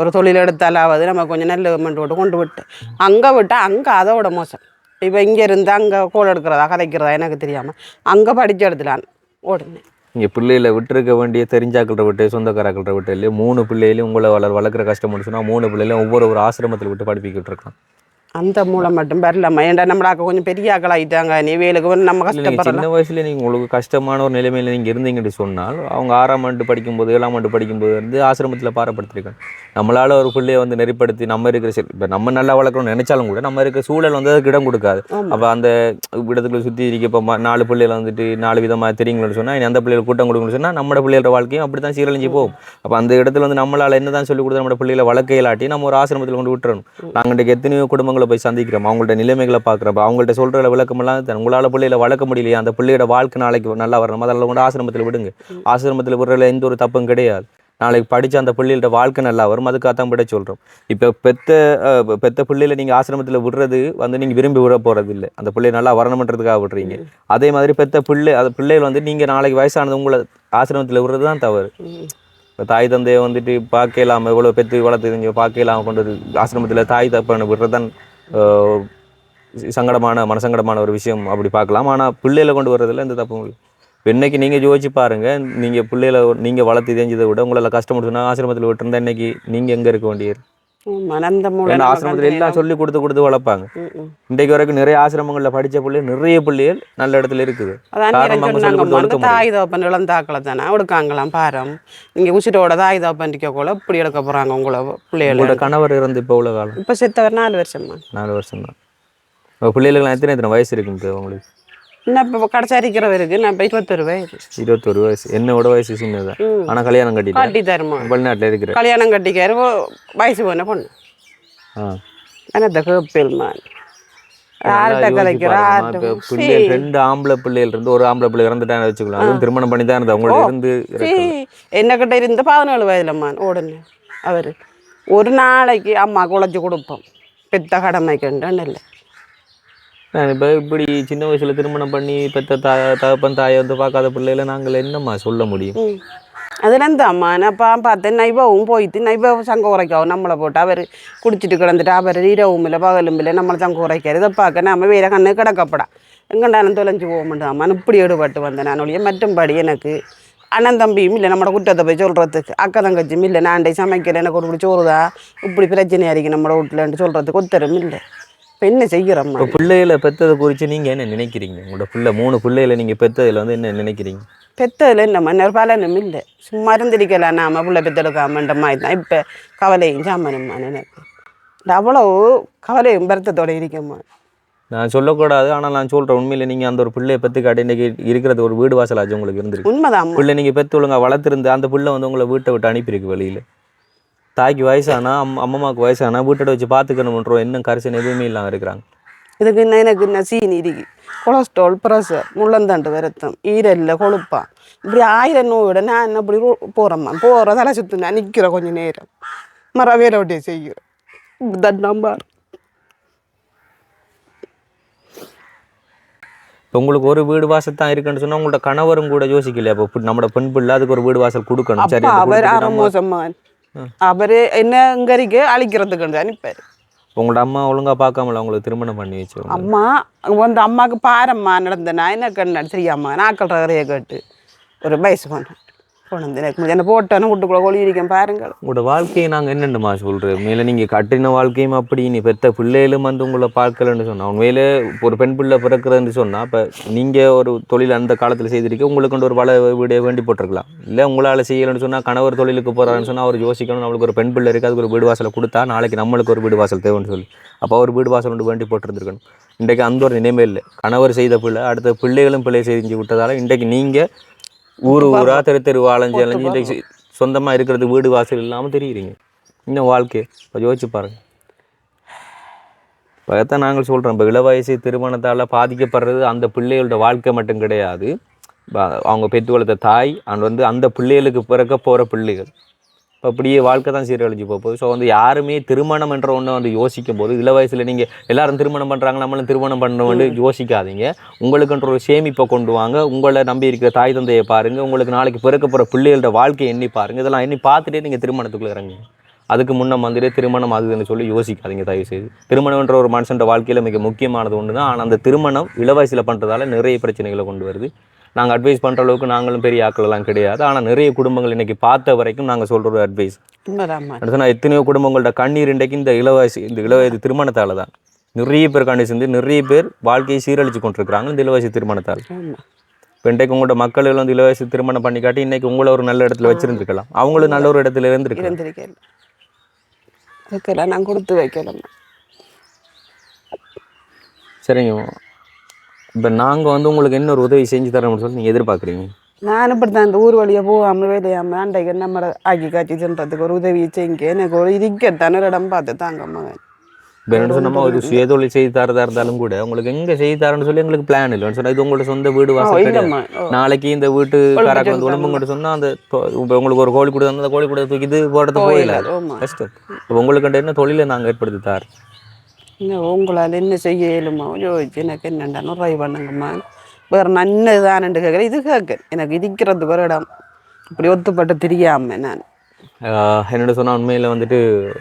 ஒரு தொழில் எடுத்தாலாவது நமக்கு கொஞ்சம் நல்ல கவர்மெண்ட் விட்டு கொண்டு விட்டு அங்கே விட்டால் அங்கே அதோட மோசம். இப்போ இங்கே இருந்து அங்கே கோல் எடுக்கிறதா கதைக்கிறதா எனக்கு தெரியாமல் அங்கே படித்து எடுத்துலான்னு ஓடுனேன். நீங்கள் பிள்ளைகளை விட்டுருக்க வேண்டிய தெரிஞ்சாக்கிற விட்டு சொந்தக்காரக்கிற விட்டு இல்லையே 3 பிள்ளைகளையும் உங்களை வளர்க்குற கஷ்டம் சொன்னால் 3 பிள்ளைகளையும் ஒவ்வொரு ஆசிரமத்தில் விட்டு படிப்பிக்கிட்டு இருக்கலாம். அந்த மூலம் மட்டும் வரலாமா? ஏன்டா நம்மளாக்க கொஞ்சம் பெரிய ஆக்கள் ஆகிட்டாங்க. நீ வேலுக்கு வந்து நம்ம கஷ்டப்படுறோம். சின்ன வயசுல நீங்கள் உங்களுக்கு கஷ்டமான ஒரு நிலைமையில் நீங்கள் இருந்தீங்கன்னு சொன்னால் அவங்க 6ஆம் ஆண்டு படிக்கும்போது 7ஆம் ஆண்டு படிக்கும்போது வந்து ஆசிரமத்தில் பாரப்படுத்திருக்காங்க. நம்மளால் ஒரு பிள்ளையை வந்து நெறிப்படுத்தி நம்ம இருக்கிற இப்போ நம்ம நல்லா வளர்க்கணும்னு நினைச்சாலும் கூட நம்ம இருக்கிற சூழல் வந்து அதுக்கு இடம் கொடுக்காது. அப்போ அந்த இடத்துக்குள்ள சுற்றி இருக்க இப்போ 4 பிள்ளைகளை வந்துட்டு 4 விதமாக தெரியுங்கன்னு சொன்னால் அந்த பிள்ளைகள் கூட்டம் கொடுக்கணும்னு சொன்னால் நம்மளோட பிள்ளைகளோட வாழ்க்கையும் அப்படி தான் சீரழிஞ்சு போகும். அப்போ அந்த இடத்துல வந்து நம்மளால் என்ன தான் சொல்லி கொடுத்து நம்ம பிள்ளைகளை வளர்க்கையிலாட்டி நம்ம ஒரு ஆசிரமத்தில் கொண்டு விட்டுறணும். நாங்கள் இன்றைக்கு எத்தனையோ குடும்பங்களை போய் சந்திக்கிறோம், அவங்கள்ட்ட நிலைமைகளை பார்க்குறப்ப அவங்கள்ட்ட சொல்கிற விளக்கமெல்லாம் உங்களால் பிள்ளைகளை வளர்க்க முடியலையா, அந்த பிள்ளையோட வாழ்க்கை நாளைக்கு நல்லா வரணும், அதெல்லாம் கொண்டு ஆசிரமத்தில் விடுங்க. ஆசிரமத்தில் விடுறதுல எந்த ஒரு தப்பும் கிடையாது. நாளைக்கு படித்து அந்த பிள்ளைகளோட வாழ்க்கை நல்லா வரும், அதுக்காகத்தான் விட சொல்கிறோம். இப்போ பெத்த பிள்ளைகளை நீங்கள் ஆசிரமத்தில் விடுறது வந்து நீங்கள் விரும்பி விட போகிறது இல்லை, அந்த பிள்ளை நல்லா வரணுன்றதுக்காக விடுறீங்க. அதே மாதிரி அந்த பிள்ளைகள் வந்து நீங்கள் நாளைக்கு வயசானது உங்களை ஆசிரமத்தில் விடுறது தான் தவறு. இப்போ தாய் தந்தையை வந்துட்டு பார்க்கலாமல் எவ்வளோ பெற்று வளர்த்துங்க பார்க்கலாமல் கொண்டு ஆசிரமத்தில் தாய் தப்பனை விடுறது தான் மனசங்கடமான ஒரு விஷயம் அப்படி பார்க்கலாம். ஆனால் பிள்ளைகளை கொண்டு வர்றதில்ல எந்த தப்பும் இல்லை. இன்னைக்கு நீங்கள் யோசிச்சு பாருங்கள், நீங்கள் பிள்ளைகளை நீங்கள் வளர்த்து தெரிஞ்சதை விட உங்களால் கஷ்டப்பட்டுனா ஆசிரமத்தில் விட்டுருந்தா இன்னைக்கு நீங்கள் எங்கே இருக்க வேண்டியது? ஆசிரமத்தில் எல்லாம் சொல்லி கொடுத்து வளர்ப்பாங்க. இன்றைக்கு வரைக்கும் நிறைய ஆசிரமங்களில் படித்த பிள்ளைகள் நிறைய பிள்ளைகள் நல்ல இடத்துல இருக்குது. தாய் தோப்பன் இளந்தாக்களை தானே எடுக்காங்களாம் பாரம். நீங்கள் உச்சிட்டோட தாய் தோப்பன் கூட இப்படி எடுக்க போகிறாங்க உங்களை பிள்ளைகளோட. கணவர் இருந்து இப்போ எவ்வளோ காலம்? இப்போ செத்தவர் 4 வருஷமா. 4 வருஷம் தான். பிள்ளைகளுக்கு எத்தனை வயசு இருக்குங்க உங்களுக்கு? என்ன இப்போ கடைசி அரிக்கிறவருக்கு நான் இப்போ 21 வயசு. 21 வயசு என்னோட வயசு சின்னதான். ஆனால் கல்யாணம் கட்டி தருமா? வெளிநாட்டில் இருக்கிற கல்யாணம் கட்டிக்காரு வயசு போன பொண்ணு. என்னத்த கேப்பேல்மான் பிள்ளைகள் 2 ஆம்பளை பிள்ளைகள் இருந்து ஒரு ஆம்பளை பிள்ளை இறந்துட்டான்னு வச்சுக்கலாம். அதுவும் திருமணம் பண்ணி தான் இருந்தா அவங்களோட இருந்து என்ன கிட்ட இருந்து 17 வயதுலம்மான் ஓடுன்னு அவரு ஒரு நாளைக்கு அம்மா குழச்சி கொடுப்போம் பெத்த கடமைக்குன்னு இல்லை. இப்போ இப்படி சின்ன வயசுல திருமணம் பண்ணி பெத்த தகப்பன் தாயை வந்து பார்க்காத பிள்ளைகளை நாங்கள் என்னம்மா சொல்ல முடியும்? அதுலேருந்து அம்மா அப்பா பார்த்தேன் நைவாவும் போயிட்டு நைவா சங்க உரைக்காவும் நம்மளை போட்டு அவர் குடிச்சிட்டு கிடந்துட்டு அவர் இரவும் இல்லை பகலும் இல்லை நம்மளை சங்க உரைக்காரு. இதை பார்க்க நம்ம வேற கண்ணு கிடக்கப்படா எங்கண்டாலும் தொலைஞ்சு போக மாட்டோம் அம்மா. இப்படி எடுபட்டு வந்தேன் நானுடைய. மற்றும்படி எனக்கு அண்ணன் தம்பியும் இல்லை நம்மளோட குற்றத்தை போய் சொல்கிறதுக்கு, அக்கா தங்கச்சியும் இல்லை, நான் சமைக்கிறேன் எனக்கு ஒரு பிடி சோறுதா இப்படி பிரச்சனையாக இருக்கு நம்மளோட வீட்டில்ன்ட்டு சொல்கிறதுக்கு ஒத்தரும் இல்லை. இப்போ என்ன செய்கிறோம்மா? இப்போ பிள்ளைகளை பெற்றதை குறித்து நீங்கள் என்ன நினைக்கிறீங்க? உங்களோட 3 பிள்ளைகளை நீங்கள் பெற்றதில் வந்து என்ன நினைக்கிறீங்க? பெற்றதில் என்னம்மா ஒரு பலனும் இல்லை, சும்மா இருந்திருக்கலாம் நாம பிள்ளை பெற்றெடுக்காமன்ற மாதிரி தான் இப்போ கவலையும் சாமனும்மா. எனக்கு அவ்வளோ கவலையும் வருத்தத்தோடு இருக்கம்மா. நான் சொல்லக்கூடாது, ஆனால் நான் சொல்கிறேன் உண்மையில் நீங்கள் அந்த ஒரு பிள்ளையை பெற்று காட்டி இன்றைக்கி இருக்கிறது ஒரு வீடு வாசலாச்சு உங்களுக்கு இருந்திருக்கு. உண்மைதான். பிள்ளை நீங்கள் பெற்று ஒழுங்கா வளர்த்துருந்து அந்த பிள்ளை வந்து உங்களை வீட்டை விட்டு அனுப்பியிருக்கு வெளியில். தாய்க்கு வயசானா அம்மாவுக்கு வயசானா வீட்டை வச்சு பார்த்துக்கணுன்றோம், இன்னும் கரிசன் எதுவுமே இல்லாமல் இருக்கிறாங்க. இதுக்கு எனக்கு என்ன சீனி இருக்கு, கொலஸ்ட்ரால், ப்ரெஷர், முள்ளந்தண்டு வருத்தம், ஈரல்ல கொழுப்பான், இப்படி 1000 நோயோட நான் என்ன இப்படி போகிறேம்மா. போகிற தலை சுற்றுனா நிற்கிற கொஞ்சம் நேரம் வேற ஒட்டியே செய்கிறேன் நம்பார். இப்போ உங்களுக்கு ஒரு வீடு வாசல் தான் இருக்குன்னு சொன்னால் உங்களோட கணவரும் கூட யோசிக்கலையா? அப்போ நம்மளோட பெண் பிள்ளை அதுக்கு ஒரு வீடு வாசல் கொடுக்கணும். சரி, அவர் அறமோசம்மான் அவரு என்ன இங்கரிக்கு அழிக்கிறதுக்கு அனுப்பாரு. உங்களோட அம்மா ஒழுங்கா பார்க்காமல உங்களுக்கு திருமணம் பண்ணி வச்சு? அம்மா வந்து அம்மாவுக்கு பாரம்மா நடந்தேன் என்ன கண்ணு சரியாம்மா நாக்கள் ரகரையை கேட்டு ஒரு வயசு பண்ணேன் கொண்டு எனக்கு என்ன போட்டோன்னு வீட்டுக்குள்ள ஒளியிருக்கேன் பாருங்கள். உங்களோட வாழ்க்கையை நாங்கள் என்னென்னமா சொல்கிறோம்? மேலே நீங்கள் கட்டின வாழ்க்கையும் அப்படி நீ பெற்ற பிள்ளைகளும் வந்து உங்களை பார்க்கலன்னு சொன்னால் உண்மையிலே ஒரு பெண் பிள்ளை பிறக்கிறதுன்னு சொன்னால் இப்போ நீங்கள் ஒரு தொழில் அந்த காலத்தில் செய்திருக்க உங்களுக்கு கொண்டு ஒரு வள வீடை வேண்டி போட்டிருக்கலாம். இல்லை உங்களால் செய்யலைன்னு சொன்னால் கணவர் தொழிலுக்கு போகிறான்னு சொன்னால் அவர் யோசிக்கணும் நம்மளுக்கு ஒரு பெண் பிள்ளை இருக்குது அதுக்கு ஒரு வீடு வாசலை கொடுத்தா நாளைக்கு நம்மளுக்கு ஒரு வீடு வாசல் தேவைன்னு சொல்லி அப்போ ஒரு வீடு வாசல் கொண்டு வேண்டி போட்டிருந்துருக்கணும். இன்றைக்கு அந்த ஒரு நினைமே இல்லை. கணவர் செய்த பிள்ளை அடுத்த பிள்ளைகளும் பிள்ளை செஞ்சு விட்டதால் இன்றைக்கு நீங்கள் ஊரா தெரு அலைஞ்சு இன்றைக்கு சொந்தமாக இருக்கிறது வீடு வாசல் இல்லாமல் தெரியுறீங்க. இன்னும் வாழ்க்கையை யோசிச்சு பாருங்கள். அதைத்தான் நாங்கள் சொல்கிறோம். இப்போ இளவயசு திருமணத்தால் பாதிக்கப்படுறது அந்த பிள்ளைகளோட வாழ்க்கை மட்டும் கிடையாது, அவங்க பெற்று வளர்த்த தாய் அண்ட் வந்து அந்த பிள்ளைகளுக்கு பிறக்க போகிற பிள்ளைகள். இப்போ அப்படியே வாழ்க்கை தான் சீரழிஞ்சு போகுது. ஸோ வந்து யாருமே திருமணம் என்ற ஒன்று வந்து யோசிக்கும் போது இள வயசில் நீங்கள் எல்லாரும் திருமணம் பண்ணுறாங்க, நம்மளும் திருமணம் பண்ணணும்னு யோசிக்காதீங்க. உங்களுக்குன்ற ஒரு சேமிப்பை கொண்டு வாங்க. உங்களை நம்பி இருக்கிற தாய் தந்தையை பாருங்கள். உங்களுக்கு நாளைக்கு பிறக்க போகிற பிள்ளைகளோட வாழ்க்கையை எண்ணி பாருங்கள். இதெல்லாம் எண்ணி பார்த்துட்டே நீங்கள் திருமணத்துக்குள்ளே இறங்குங்க. அதுக்கு முன்னே வந்துட்டு திருமணம் அதுன்னு சொல்லி யோசிக்காதீங்க தயவு செய்து. திருமணம்ன்ற ஒரு மனுஷன் வாழ்க்கையில் மிக முக்கியமானது ஒன்று தான். ஆனால் அந்த திருமணம் இளவயசில் பண்ணுறதால நிறைய பிரச்சனைகளை கொண்டு வருது. நாங்கள் அட்வைஸ் பண்ணுற அளவுக்கு நாங்களும் பெரிய ஆட்களெல்லாம் கிடையாது. ஆனால் நிறைய குடும்பங்கள் இன்றைக்கி பார்த்த வரைக்கும் நாங்கள் சொல்கிற ஒரு அட்வைஸ் சொன்னால் எத்தனையோ குடும்பங்களோட கண்ணீர் இன்றைக்கு இந்த இளவயது திருமணத்தால் தான். நிறைய பேர் கண்ணீர் சிந்து நிறைய பேர் வாழ்க்கையை சீரழித்து கொண்டிருக்கிறாங்க இந்த இளவயசு திருமணத்தால். இப்போ இன்றைக்கு உங்களோட மக்கள் வந்து இளவயசு திருமணம் பண்ணி காட்டி இன்றைக்கி உங்களை ஒரு நல்ல இடத்துல வச்சுருந்துருக்கலாம், அவங்களும் நல்ல ஒரு இடத்துல இருந்திருக்கலாம். நான் கொடுத்து வைக்கலாம். சரிங்க. இப்போ நாங்கள் வந்து உங்களுக்கு என்ன ஒரு உதவி செஞ்சு தரோம்னு சொல்லி நீங்கள் எதிர்பார்க்குறீங்க? நான் இப்படி தான் இந்த ஊர் வழியாக போகாமல் வேலையாமல் அன்றைக்கு நம்ம ஆக்கி காய்ச்சி தின்றதுக்கு ஒரு உதவி செய்யுங்க. எனக்கு ஒரு இருக்கத்தான ஒரு இடம் பார்த்து தாங்க மகன். இப்போ என்ன சொன்னோம்மா, ஒரு சுயதொழில் செய்து தரதா இருந்தாலும் கூட உங்களுக்கு எங்கே செய்து தரேன்னு சொல்லி எங்களுக்கு பிளான் இல்லைன்னு சொன்னால் இது உங்களோட சொந்த வீடு வாசல். நாளைக்கு இந்த வீட்டுக்காரங்க வந்து ஒழுங்குங்கிட்ட சொன்னால் அந்த இப்போ உங்களுக்கு ஒரு கோழி கூட அந்த கோழி கூட தூக்கிது போடுறது போயில கஷ்டம். இப்போ உங்களுக்கு என்ன தொழிலை நாங்கள் ஏற்படுத்தி தரோம். இன்னும் உங்களால் என்ன செய்ய இயலுமா யோசிச்சு எனக்கு என்னண்டா ட்ரை பண்ணுங்கம்மா. வேறு நன்ன தானண்டு கேட்குறேன், இது கேட்க எனக்கு இருக்கிறதுக்கு ஒரு இடம் இப்படி ஒத்துப்பட்டு தெரியாமல் நான் என்னோட சொன்னால் உண்மையில் வந்துட்டு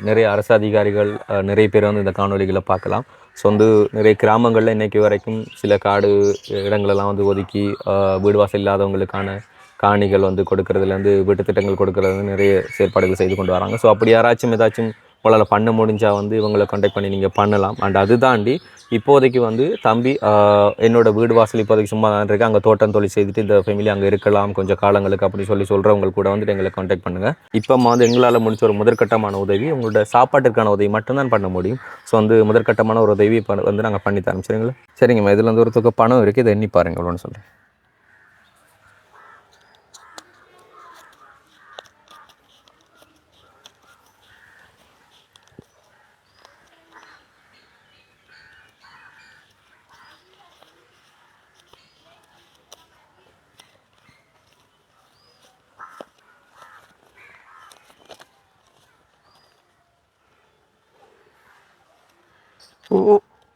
நிறைய அரசு அதிகாரிகள் நிறைய பேர் வந்து இந்த காணொலிகளை பார்க்கலாம். ஸோ வந்து நிறைய கிராமங்களில் இன்றைக்கி வரைக்கும் சில காடு இடங்களெல்லாம் வந்து ஒதுக்கி வீடு வாசல் இல்லாதவங்களுக்கான காணிகள் வந்து கொடுக்கறதுலேருந்து வீட்டு திட்டங்கள் கொடுக்கறது நிறைய செயற்பாடுகள் செய்து கொண்டு வராங்க. ஸோ அப்படி யாராச்சும் ஏதாச்சும் உங்களால் பண்ண முடிஞ்சால் வந்து இவங்களை கான்டாக்ட் பண்ணி நீங்கள் பண்ணலாம். அண்ட் அது தாண்டி இப்போதைக்கு வந்து தம்பி என்னோடய வீடு வாசல் இப்போதைக்கு சும்மா தான் இருக்குது, அங்கே தோட்டம் தொழில் செய்துட்டு இந்த ஃபேமிலி அங்கே இருக்கலாம் கொஞ்சம் காலங்களுக்கு அப்படி சொல்கிறவங்க கூட வந்துட்டு எங்களை கான்டாக்ட் பண்ணுங்கள். இப்போ வந்து எங்களால் முடிச்ச ஒரு முதற்கட்டமான உதவி உங்களோட சாப்பாட்டுக்கான உதவி மட்டும்தான் பண்ண முடியும். ஸோ வந்து முதற்கட்டமான ஒரு உதவி வந்து நாங்கள் பண்ணி தரோம். சரிங்களா? சரிங்கம்மா, இதில் வந்து ஒரு தொகை பணம் இருக்குது, இதை எண்ணி பாருங்கள் எவ்வளோன்னு சொல்கிறேன்.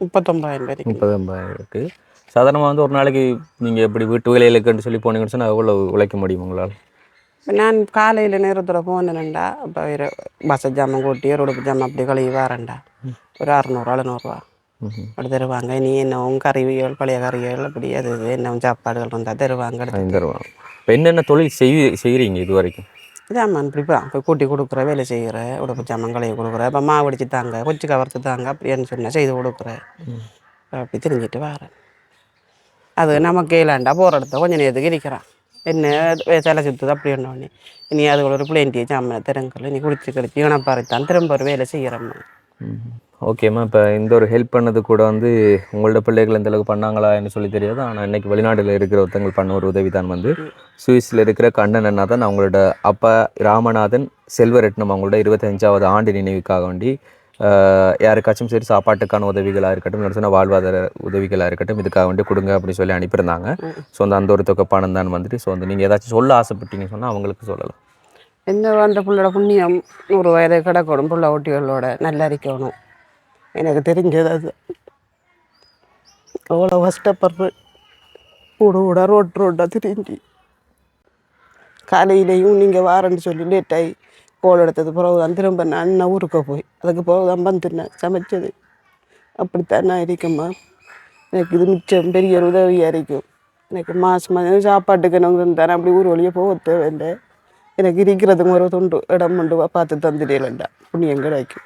₹39,000 சாதாரணமாக வந்து ஒரு நாளைக்கு நீங்கள் எப்படி வீட்டு வேலைகளுக்குன்னு சொல்லி போனீங்கன்னு சொன்னால் எவ்வளோ உழைக்க முடியும் உங்களால்? நான் காலையில் நேரத்தில் போனேன்டா. இப்போ ஒரு பஸ் ஜாமான் கூட்டி ஒரு உடுப்பு ஜாமான் அப்படி கழுவி வரேன்டா. ஒரு 600-700 அப்படி தருவாங்க. நீ என்னவும் கறிவியல் பழைய கறிகள் அப்படி அது என்னவும் சாப்பாடுகள் இருந்தால் தருவாங்க. தருவாங்க. இப்போ என்னென்ன தொழில் செய்கிறீங்க இது வரைக்கும்? ஜாமான் இப்படிப்பா இப்போ கூட்டி கொடுக்குற, வேலை செய்கிற, உடுப்பு ஜாமான் கழுவி கொடுக்குற, இப்போ மாவு அடிச்சு தாங்க, கொச்சு கவர்த்து தாங்க அப்படின்னு சொன்னால் செய்து கொடுக்குறேன். அப்படி தெரிஞ்சுட்டு வரேன். அது நமக்கு இல்லாண்டா போகிற இடத்த கொஞ்சம் நேரத்துக்கு இருக்கிறான் என்ன தலை சுற்றுது அப்படி ஒன்று. இனி அது ஒரு பிளேன்ட்டி ஜாமான் திறங்கல் நீ குடிச்சு கழிச்சு இனப்பாறைத்தான் திரும்ப ஒரு வேலை செய்கிறேம்மா. ஓகேம்மா, இப்போ இந்த ஒரு ஹெல்ப் பண்ணது கூட வந்து உங்களோட பிள்ளைகள் எந்த அளவுக்கு பண்ணாங்களா என்ன சொல்லி தெரியாது. ஆனால் இன்றைக்கி வெளிநாட்டில் இருக்கிற ஒருத்தங்க பண்ண ஒரு உதவி தான் வந்து சுவிஸில் இருக்கிற கண்ணன் அண்ணாதான் அவங்களோட அப்பா ராமநாதன் செல்வரட்னம் அவங்களோட 25வது ஆண்டு நினைவுக்காக வேண்டி யாருக்காச்சும் சரி சாப்பாட்டுக்கான உதவிகளாக இருக்கட்டும், சொன்னால் வாழ்வாதார உதவிகளாக இருக்கட்டும் இதுக்காக வேண்டி கொடுங்க அப்படின்னு சொல்லி அனுப்பியிருந்தாங்க. ஸோ அந்த ஒரு தொகை பணம் தான் வந்துட்டு. ஸோ வந்து நீங்கள் ஏதாச்சும் சொல்ல ஆசைப்பட்டீங்கன்னு சொன்னால் அவங்களுக்கு சொல்லலாம். என்ன அந்த பிள்ளோட புண்ணியம் 100 வயது கிடக்கணும், புள்ள ஒட்டிகளோட நல்லா இருக்கணும். எனக்கு தெரிஞ்சது அது அவ்வளோ கஷ்டப்படுற கூட ரோட்டாக திரும்பி காலையிலையும் நீங்கள் வாரன்னு சொல்லி லேட்டாகி கோல் எடுத்தது பிறகு தான் திரும்ப நான் ஊருக்கு போய் அதுக்கு பிறகு தான் வந்துட்டேன் சமைச்சது. அப்படித்தான் நான் இருக்கேம்மா. எனக்கு இது மிச்சம் பெரிய ஒரு உதவியாக இருக்கும். எனக்கு மாதம் சாப்பாட்டுக்கு எனக்கு இருந்தானே அப்படி ஊர் வழியே போக தேவையில்லை. எனக்கு இருக்கிறதுக்கு ஒரு துண்டு இடம் உண்டு பார்த்து தந்துடலண்டா புண்ணியம் கிடைக்கும்.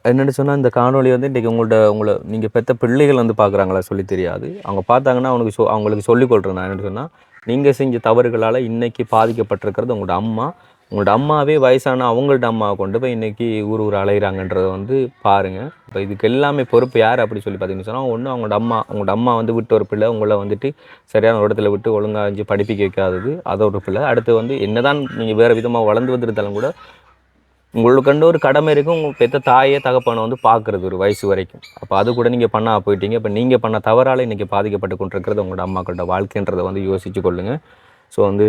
என்னென்னு சொன்னால் இந்த காணொலி வந்து இன்றைக்கி உங்களை நீங்கள் பெற்ற பிள்ளைகள் வந்து பார்க்குறாங்களா சொல்லி தெரியாது. அவங்க பார்த்தாங்கன்னா அவங்களுக்கு சொல்லிக் கொடுறேன். நான் என்னென்னு சொன்னால் நீங்கள் செஞ்ச தவறுகளால் இன்றைக்கி பாதிக்கப்பட்டிருக்கிறது உங்களோட அம்மாவே வயசான அவங்கள்ட்ட அம்மாவை கொண்டு போய் இன்றைக்கி ஊர் அலைகிறாங்கன்றதை வந்து பாருங்கள். இப்போ இதுக்கு எல்லாமே பொறுப்பு யார் அப்படி சொல்லி பார்த்தீங்கன்னு சொன்னால் ஒன்று உங்களோட அம்மா வந்து விட்டு ஒரு பிள்ளை உங்களை வந்துட்டு சரியான ஒரு இடத்துல விட்டு ஒழுங்காக படிப்பிக்க வைக்காதது அது ஒரு பிள்ளை. அடுத்து வந்து என்ன தான் நீங்கள் வேறு விதமாக வளர்ந்து வந்துருந்தாலும் கூட உங்களுக்கு ஒரு கடமை இருக்கும், உங்கள் பெற்ற தாயை தகப்பனை வந்து பார்க்குறது ஒரு வயசு வரைக்கும். அப்போ அது கூட நீங்கள் பண்ணா போயிட்டீங்க. இப்போ நீங்கள் பண்ண தவறால் இன்றைக்கி பாதிக்கப்பட்டு கொண்டிருக்கிறது உங்களோட அம்மாக்களோட வாழ்க்கைன்றதை வந்து யோசிச்சு கொள்ளுங்கள். ஸோ வந்து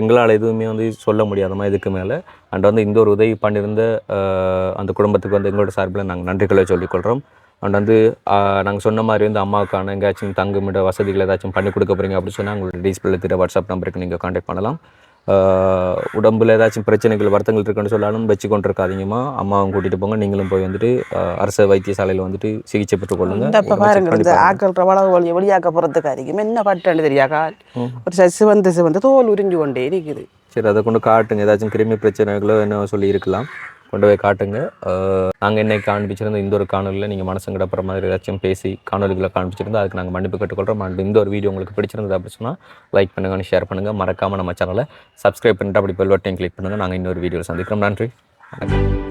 எங்களால் எதுவுமே வந்து சொல்ல முடியாதமா இதுக்கு மேலே. அண்ட் வந்து இந்த ஒரு உதவி பண்ணியிருந்த அந்த குடும்பத்துக்கு வந்து எங்களோட சார்பில் நாங்கள் நன்றிகளை சொல்லிக்கொள்கிறோம். அண்ட் வந்து நாங்கள் சொன்ன மாதிரி வந்து அம்மாவுக்கான எங்கேயாச்சும் தங்குமிட வசதிகள் ஏதாச்சும் பண்ணி கொடுக்க போகிறீங்க அப்படின்னு சொன்னால் உங்களோட டிஸ்பிளே திற வாட்ஸ்அப் நம்பருக்கு நீங்கள் கான்டாக்ட் பண்ணலாம். உடம்புல ஏதாச்சும் பிரச்சனைகள் வருத்தங்கள் இருக்குன்னு சொல்லாலும் வச்சு கொண்டு இருக்காதீங்கம்மா. அம்மாவும் கூட்டிகிட்டு போங்க, நீங்களும் போய் வந்துட்டு அரசு வைத்தியசாலையில் வந்துட்டு சிகிச்சை பெற்றுக்கொள்ளுங்க. இப்போ பாருங்க இந்த ஆக்கள் வளவு வழியை வெளியாக்க போகிறதுக்கு அதிகம் என்ன பட்டாண்டு தெரியாக்கா ஒரு சிவந்து தோல் உறிஞ்சு கொண்டே இருக்குது. சரி, அதை கொண்டு காட்டுங்க. ஏதாச்சும் கிருமி பிரச்சனைகளோ என்ன சொல்லி இருக்கலாம், கொண்டு போய் காட்டுங்க. நாங்கள் என்னை காண்பிச்சிருந்த இந்த ஒரு காணொலியில் நீங்கள் மனசங்கடப்படுற மாதிரி ஏதாச்சும் பேசி காணொலிகளை காண்பிச்சிருந்தோம், அதுக்கு நாங்கள் மன்னிப்பு கேட்டுக்கொள்கிறோம். அண்ட் இந்த ஒரு வீடியோ உங்களுக்கு பிடிச்சிருந்தது அப்படின்னு சொன்னால் லைக் பண்ணுங்கள், ஷேர் பண்ணுங்கள், மறக்காமல் நம்ம சேனலை சப்ஸ்கிரைப் பண்ணிட்டு அப்படி பெல் பட்டனையும் கிளிக் பண்ணுங்கள். நாங்கள் இன்னொரு வீடியோவில் சந்திக்கிறோம். நன்றி, வணக்கம்.